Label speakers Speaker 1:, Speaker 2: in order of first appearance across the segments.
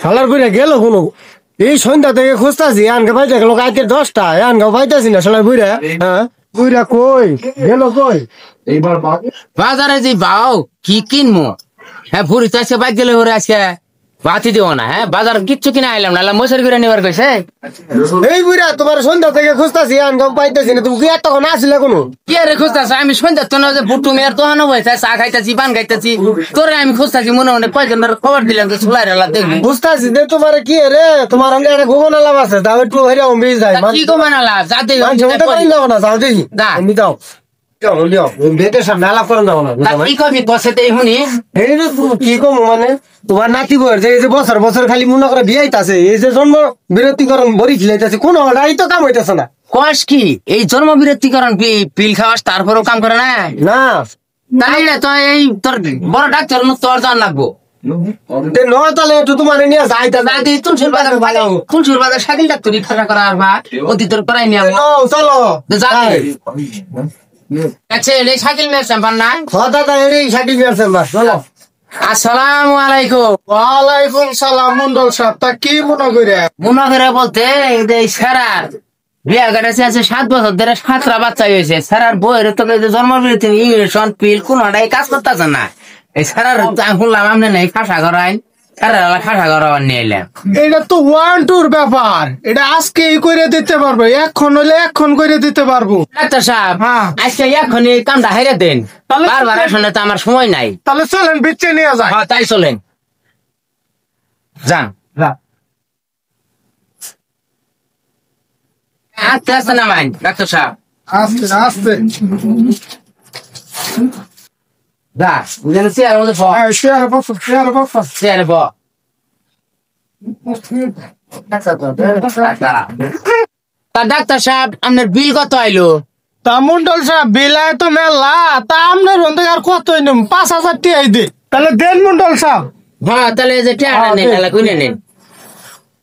Speaker 1: শালার বুড়া গেল কোনো এই সন্ধ্যা থেকে খুঁজতাছি আনকে পাইতে গেল কালকে 10টা আনকে পাইতাছি না শালার বুড়া। হ্যাঁ বুড়া কই গেল কই?
Speaker 2: বাজারে যে বাও কি কিনবো? হ্যাঁ ভুরি তো আজকে বাইক গেলে ওরে আজকে বাতি দেবো না। হ্যাঁ বাজার কিচ্ছু কিনা আইলাম না, মশারি করে নেবার কইছে।
Speaker 1: এই বুড়া তোমার সন্ধ্যা থেকে খুঁজতাছি আনকে পাইতাছি না, তুমি কি এতক্ষণ আসলে কোনো?
Speaker 2: কি আরে খুঁজতেছ? আমি সন্ধ্যা তো না যে বুট্টু মেয়ের তো হানো হয়েছে, চা খাইতেছি পান খাইতেছি, তোরে আমি খুঁজতেছি মনে মনে কয়জনের খবর দিলাম তো চুলাই রেলা দেখবি।
Speaker 1: বুঝতাছি যে তোমার কি রে তোমার অঙ্গে একটা গোপন আলাপ আছে, তাও একটু হেরে অম্বিজ যায়
Speaker 2: কি কমে না লাভ যাতে
Speaker 1: যাবো না, যাও দেখি আমি দাও বেটের সামনে আলাপ করেন যাবো না।
Speaker 2: কি কবি বসে শুনি
Speaker 1: এই যে কি কম মানে তোমার নাতি বউয়ের যে এই যে বছর বছর খালি মনে করে বিয়াইতাছে, এই যে জন্ম বিরতিকরণ বড়ি খিলাইতেছে, কোনো অর্ডারই তো কাম হইতেছে না।
Speaker 2: কস কি এই জন্ম বিরতিকরণ পিল খাওয়াস তারপরেও কাম করে না?
Speaker 1: না
Speaker 2: তাই না তো এই তোর বড় ডাক্তার তোর জান লাগবো
Speaker 1: নয় তাহলে একটু তোমার নিয়ে যাইতে
Speaker 2: তুলসুর বাজার ভালো, তুলসুর বাজার শাকিল ডাক্তারি খাসা করা আর বা অতীতের করাই নিয়ে
Speaker 1: চলো
Speaker 2: শাকিল মেয়ের চেম্বার নাই।
Speaker 1: দাদা এই শাকিল মেয়ের চেম্বার চলো।
Speaker 2: আসসালামু আলাইকুম।
Speaker 1: ওয়ালাইকুম সালাম মন্ডল সাহেব, তা কি মনে করে?
Speaker 2: মনে করে বলতে এই স্যারার বিয়া কাটাছে আছে 7 বছর ধরে 7টা বাচ্চা হয়েছে। স্যারার বইয়ের তো জন্মবিরতি ইঞ্জেকশন পিল কোনটাই কাজ করতেছে না। এই স্যারার শুনলাম আপনি নাই খাসা করাই, স্যারার খাসা করাবার নিয়ে এলাম।
Speaker 3: এটা তো 1-2 ব্যাপার, এটা আজকেই করে দিতে পারবো, এখন হলে এখন করে দিতে পারবো।
Speaker 2: ডাক্তার সাহেব
Speaker 3: হ্যাঁ।
Speaker 2: আজকে এখনই কামটা হেরে দেন, বারবার আসলে তো আমার সময় নাই।
Speaker 3: তাহলে চলেন বিচ্ছে নিয়ে যায়।
Speaker 2: হ্যাঁ তাই চলেন যান। আস্তে আস্তে নামাই ডাক্তার সাহেব।
Speaker 3: আস্তে আস্তে
Speaker 2: চেয়ারের মধ্যে
Speaker 3: চেয়ারে বসো, চেয়ারে বসো।
Speaker 2: চেয়ারে ব ডাক্তার সাহেব আপনার বিল কত আইলো?
Speaker 3: তা মন্ডল সাহেব বিলায় তো মেলা, তা আপনার আর কত নিম? 5,000 টিয়াই দে, তাহলে দেন মন্ডল সাহেব।
Speaker 2: হ্যাঁ তাহলে যে টিয়াটা নেন তাহলে গুনে নেন।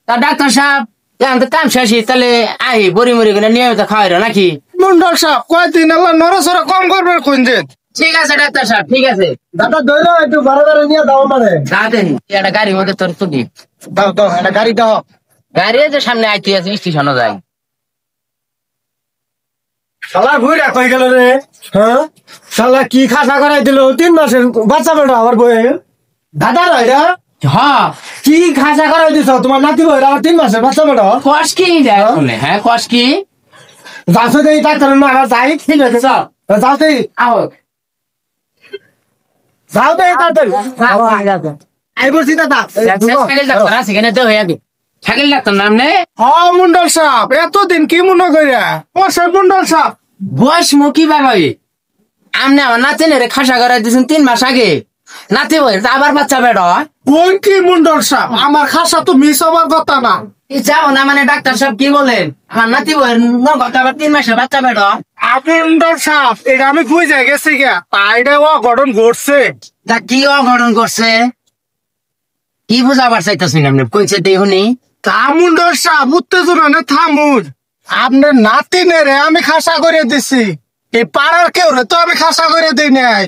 Speaker 2: তা ডাক্তার সাহেব এখন তো কাম শেষই, তাহলে আই বড়ি মুড়ি করে নিয়মিত খাওয়াই নাকি?
Speaker 3: মন্ডল সাহেব কয়দিন আল্লাহ নড়াচড়া কম করবে কোন দিন?
Speaker 2: ঠিক আছে ডাক্তার সাহেব ঠিক আছে।
Speaker 1: দাদা ধরো একটু বারো নিয়ে দাও মানে
Speaker 2: দাঁড়াতেন একটা গাড়ির মধ্যে তোর তুলি
Speaker 1: দাও দাও একটা গাড়ি দাও।
Speaker 2: গাড়ি যে সামনে আইতে আছে স্টেশনে যায়।
Speaker 1: শালা ঘুরে কই গেল রে? হ্যাঁ শালা কি খাসা করাই দিল 3 মাসের বাচ্চা বেটা আমার বয়ে দাদা রয়রা।
Speaker 2: হ্যাঁ
Speaker 1: কি খাসা করাই দিছ তোমার নাতি বইরা 3 মাসের বাচ্চা বেটা?
Speaker 2: কস কি দেয়? হ্যাঁ কস কি
Speaker 1: যাচ্ছে দেই ডাক্তার মারা যাই ঠিক আছে স্যার যাতে
Speaker 2: আও
Speaker 1: যাও দে তাড়াতাড়ি আই বলছি দাদা
Speaker 2: সাইকেল ডাক্তার আছে কেন তো হয়ে যাবে। সাইকেল ডাক্তার নাম নে
Speaker 3: হ্যাঁ মন্ডল সাহেব এতদিন কি মনে করিয়া বসে মন্ডল সাহেব।
Speaker 2: বয়স মুখি ভাবে আমনে আমার নাতি রে খাসা করাই দিয়েছেন 3 মাস আগে, নাতি বই আবার বাচ্চা বেড়া
Speaker 3: কোন কি মন্ডল সাহেব, আমার খাসা তো মিস হবার কথা না।
Speaker 2: যাও না মানে ডাক্তার সাহেব কি বলেন আমার নাতি বইয়ের কথা আবার 3 মাসের বাচ্চা বেড়া।
Speaker 3: আপনি মন্ডল সাহেব এটা আমি বুঝে গেছি গা, তাইটা অঘটন ঘটছে।
Speaker 2: তা কি অঘটন করছে কি বুঝাবার চাইতেছেন আপনি কইছে দেখুনি?
Speaker 3: তা মন্ডল সাহেব উত্তেজনা না থামুন, আপনার নাতি রে আমি খাসা করে দিছি, এই পাড়ার কেউ রে তো আমি খাসা করে দিই নাই।